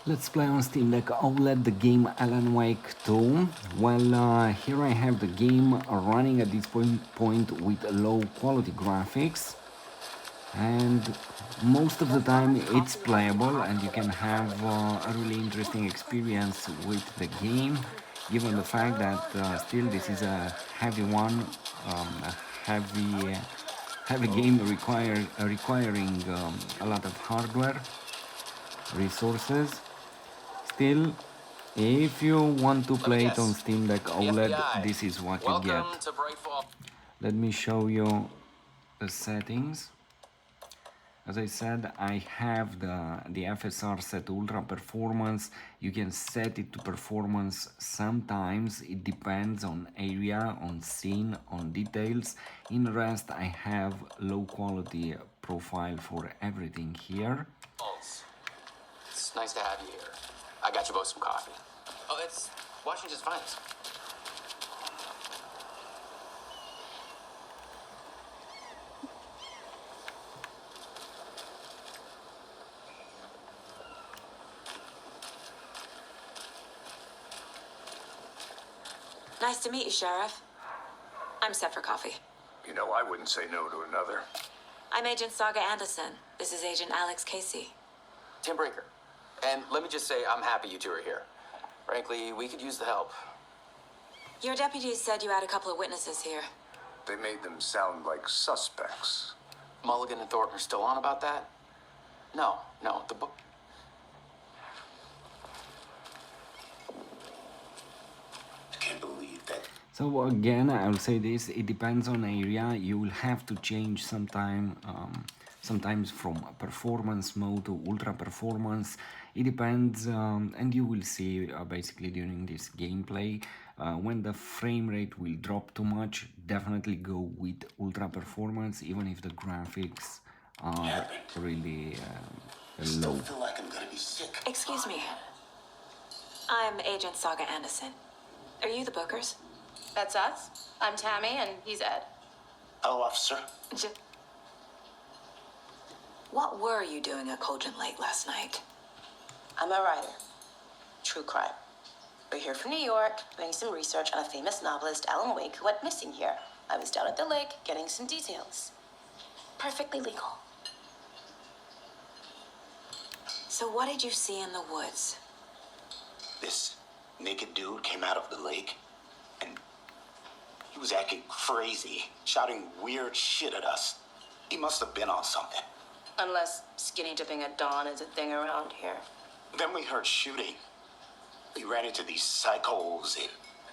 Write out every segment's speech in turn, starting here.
Let's play on Steam Deck OLED the game Alan Wake 2. Well, here I have the game running at this point with low quality graphics, and most of the time it's playable and you can have a really interesting experience with the game, given the fact that still this is a heavy one, a heavy game requiring a lot of hardware resources. Still, if you want to Let me play it on guess. Steam Deck The OLED, FBI. this is what you get. Welcome to Brightfall. Let me show you the settings. As I said, I have the FSR set to ultra performance. You can set it to performance sometimes. It depends on area, on scene, on details. In the rest, I have low quality profile for everything here. It's nice to have you here. I got you both some coffee. Oh, it's Washington's finest. Nice to meet you, Sheriff. I'm set for coffee. You know, I wouldn't say no to another. I'm Agent Saga Anderson. This is Agent Alex Casey. Tim Breaker. And let me just say, I'm happy you two are here. Frankly, we could use the help. Your deputies said you had a couple of witnesses here. They made them sound like suspects. Mulligan and Thornton are still on about that? No, the book. I can't believe that. So again, I'll say this: it depends on area. You will have to change sometimes from performance mode to ultra performance. It depends, and you will see basically during this gameplay when the frame rate will drop too much. Definitely go with ultra performance, even if the graphics are really low. I feel like I'm gonna be sick. Excuse me. I'm Agent Saga Anderson. Are you the bookers? That's us. I'm Tammy, and he's Ed. Hello, officer. What were you doing at Cauldron Lake last night? I'm a writer. True crime. We're here from New York, doing some research on a famous novelist, Alan Wake, who went missing here. I was down at the lake, getting some details. Perfectly legal. So what did you see in the woods? This naked dude came out of the lake, and he was acting crazy, shouting weird shit at us. He must have been on something. Unless skinny dipping at dawn is a thing around here. Then we heard shooting. We ran into these psychos in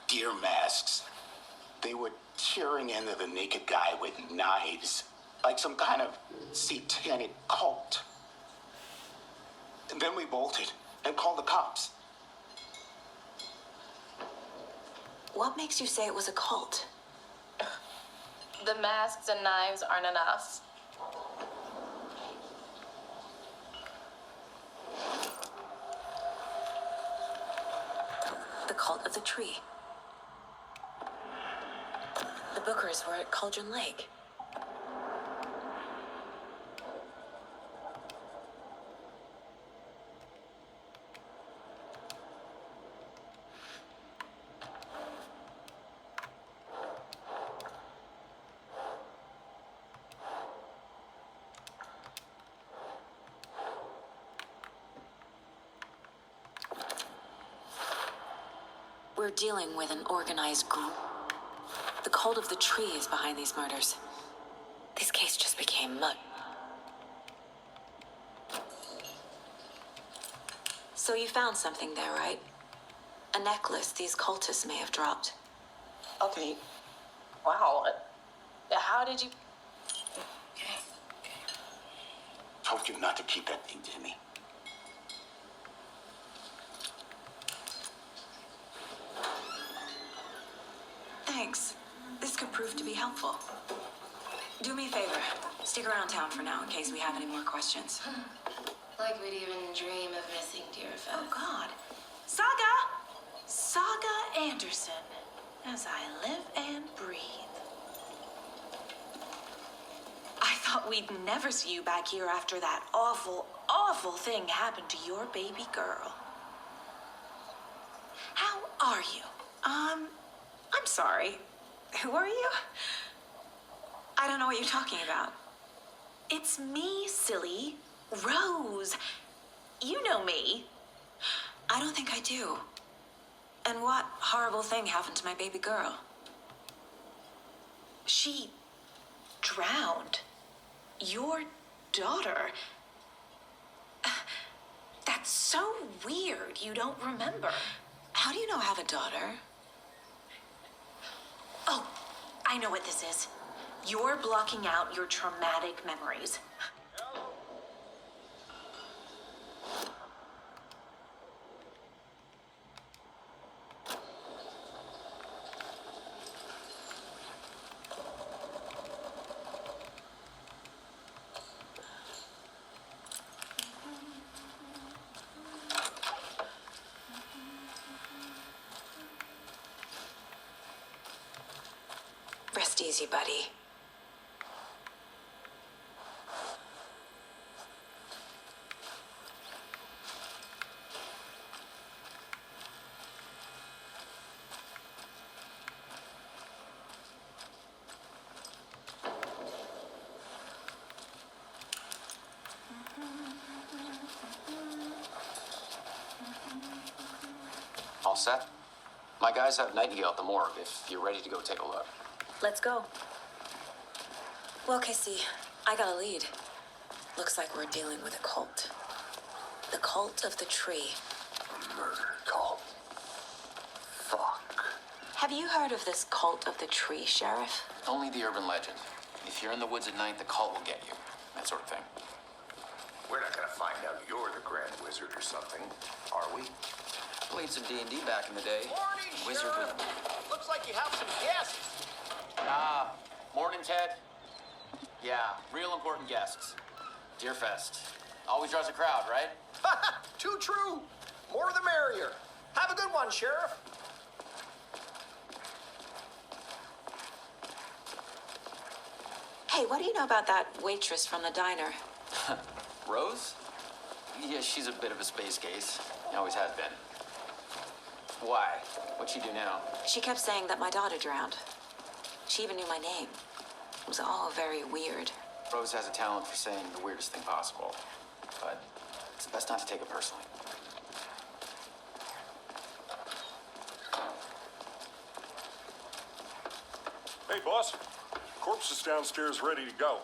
deer masks. They were tearing into the naked guy with knives, like some kind of satanic cult. And then we bolted and called the cops. What makes you say it was a cult? The masks and knives aren't enough. The cult of the tree. The bookers were at Cauldron Lake. We're dealing with an organized group. The cult of the tree is behind these murders. This case just became mud. So you found something there, right? A necklace these cultists may have dropped. Okay. Wow. How did you... Told you not to keep that thing to me. Thanks. This could prove to be helpful. Do me a favor. Stick around town for now in case we have any more questions. Like we'd even dream of missing dear Oh, friends. God. Saga! Saga Anderson. As I live and breathe. I thought we'd never see you back here after that awful, awful thing happened to your baby girl. How are you? I'm sorry. Who are you? I don't know what you're talking about. It's me, silly. Rose. You know me. I don't think I do. And what horrible thing happened to my baby girl? She drowned. Your daughter. That's so weird you don't remember. How do you know I have a daughter? Oh, I know what this is. You're blocking out your traumatic memories. Rest easy, buddy. All set? My guys have Nightingale at the morgue if you're ready to go take a look. Let's go. Well, Casey, I got a lead. Looks like we're dealing with a cult. The cult of the tree. Murder cult. Fuck. Have you heard of this cult of the tree, Sheriff? Only the urban legend. If you're in the woods at night, the cult will get you. That sort of thing. We're not gonna find out you're the Grand Wizard or something, are we? Played some D&D back in the day. Morning, Wizard Sheriff. was... Looks like you have some guests. Morning, Ted. Yeah, real important guests. Deerfest. Always draws a crowd, right? Too true. More the merrier. Have a good one, Sheriff. Hey, what do you know about that waitress from the diner? Rose? Yeah, she's a bit of a space case. Always has been. Why? What'd she do now? She kept saying that my daughter drowned. She even knew my name. It was all very weird. Rose has a talent for saying the weirdest thing possible. But it's best not to take it personally. Hey, boss. Corpse is downstairs ready to go.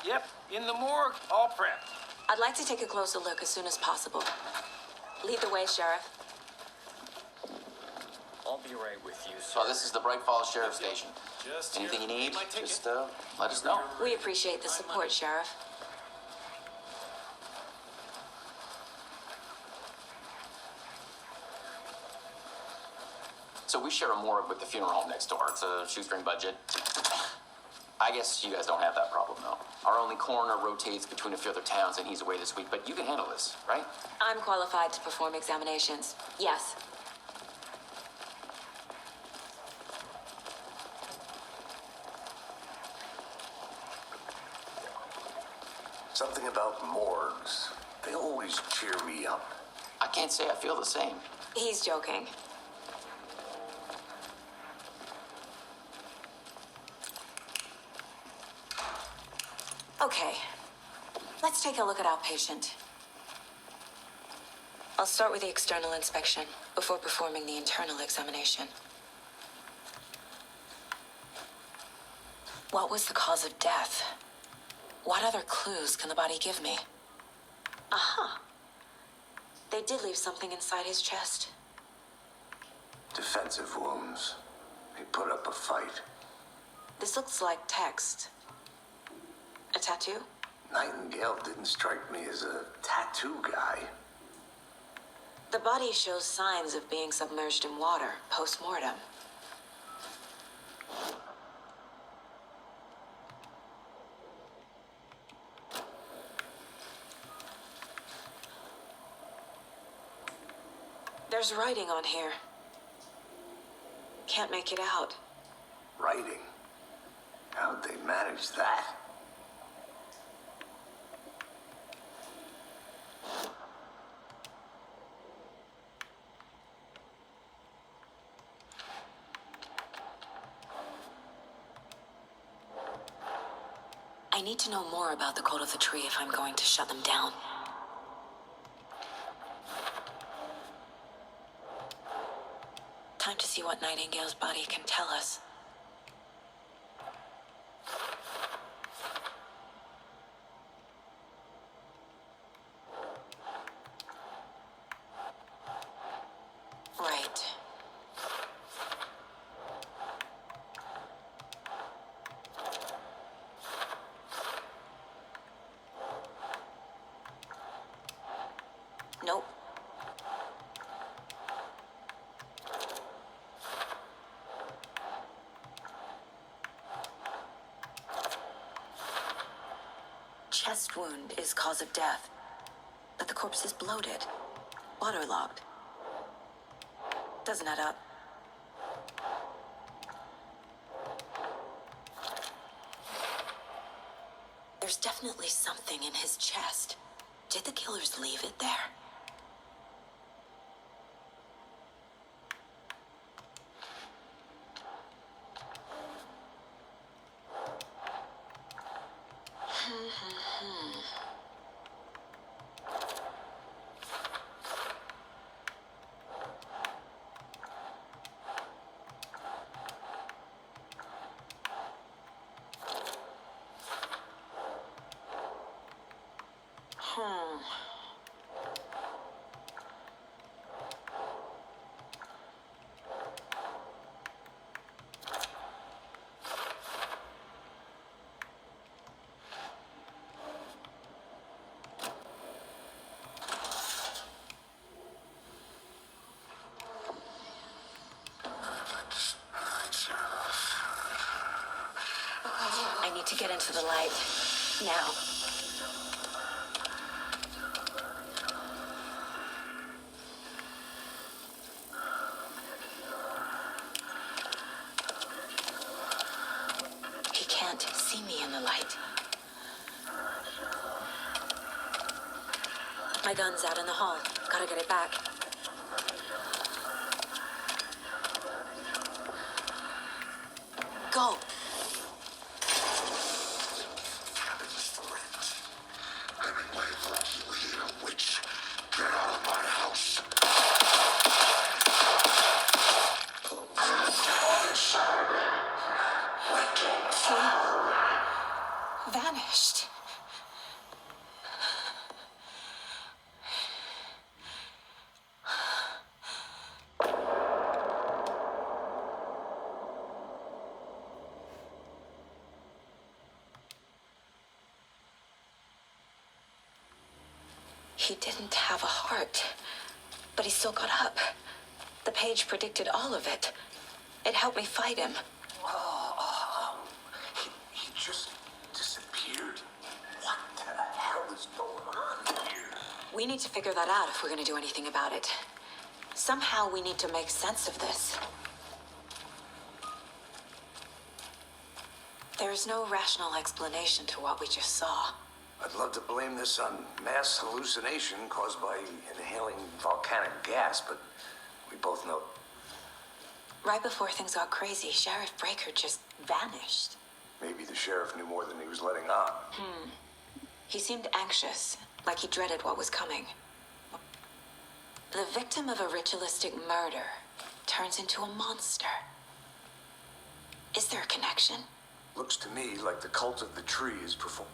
Yep, in the morgue, all prepped. I'd like to take a closer look as soon as possible. Lead the way, Sheriff. I'll be right with you, sir. Oh, this is the Bright Falls Sheriff Station. Just Anything you here. need, My ticket. just let us know. We appreciate the support, Sheriff. So we share a morgue with the funeral home next door. It's a shoestring budget. I guess you guys don't have that problem, though. Our only coroner rotates between a few other towns, and he's away this week. But you can handle this, right? I'm qualified to perform examinations. Yes. Something about morgues. They always cheer me up. I can't say I feel the same. He's joking. Okay. Let's take a look at our patient. I'll start with the external inspection before performing the internal examination. What was the cause of death? What other clues can the body give me? Aha. They did leave something inside his chest. Defensive wounds. He put up a fight. This looks like text. A tattoo? Nightingale didn't strike me as a tattoo guy. The body shows signs of being submerged in water post-mortem. There's writing on here. Can't make it out. Writing. How'd they manage that? need to know more about the code of the tree if I'm going to shut them down. Time to see what Nightingale's body can tell us. Right. Nope. Chest wound is cause of death, but the corpse is bloated, waterlogged. Doesn't add up. There's definitely something in his chest. Did the killers leave it there? I need to get into the light. Now. He can't see me in the light. My gun's out in the hall. Gotta get it back. Go. Vanished. He didn't have a heart, but he still got up. The page predicted all of it. It helped me fight him. He just disappeared. What the hell is going on here? We need to figure that out if we're going to do anything about it. Somehow we need to make sense of this. There's no rational explanation to what we just saw. I'd love to blame this on mass hallucination caused by inhaling volcanic gas, but we both know. Right before things got crazy, Sheriff Breaker just vanished. Maybe the sheriff knew more than he was letting on. He seemed anxious, like he dreaded what was coming. The victim of a ritualistic murder turns into a monster. Is there a connection? Looks to me like the cult of the tree is performing.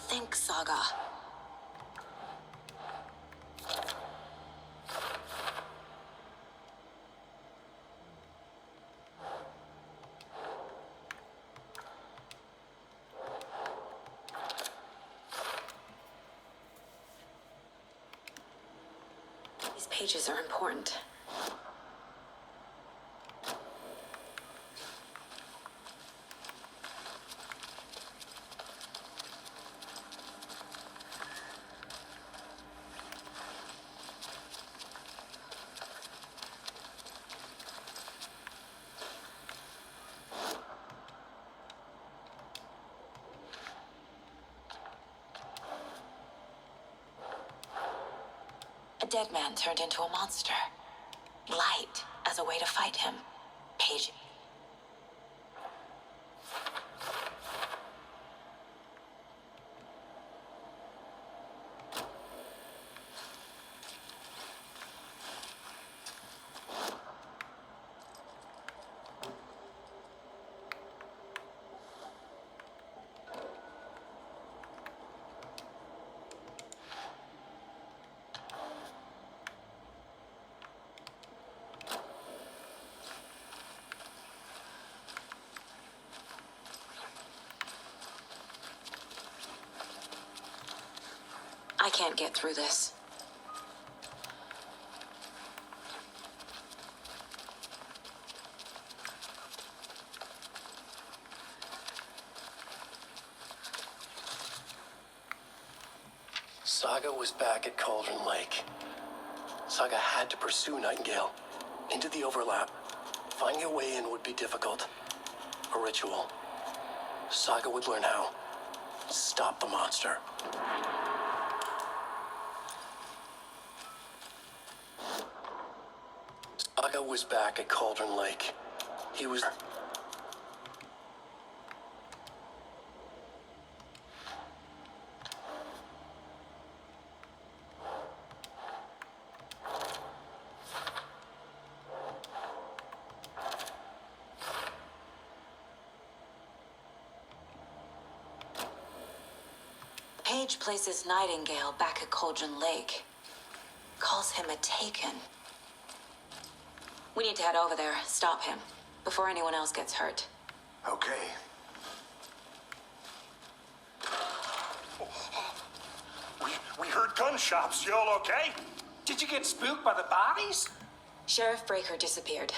Think, Saga. These pages are important. A dead man turned into a monster. Light as a way to fight him. Page. I can't get through this. Saga was back at Cauldron Lake. Saga had to pursue Nightingale into the overlap. Finding a way in would be difficult. A ritual. Saga would learn how. Stop the monster. Saga was back at Cauldron Lake. He was... Page places Nightingale back at Cauldron Lake. Calls him a Taken. We need to head over there, stop him, before anyone else gets hurt. Okay. We heard gunshots. You all okay? Did you get spooked by the bodies? Sheriff Breaker disappeared.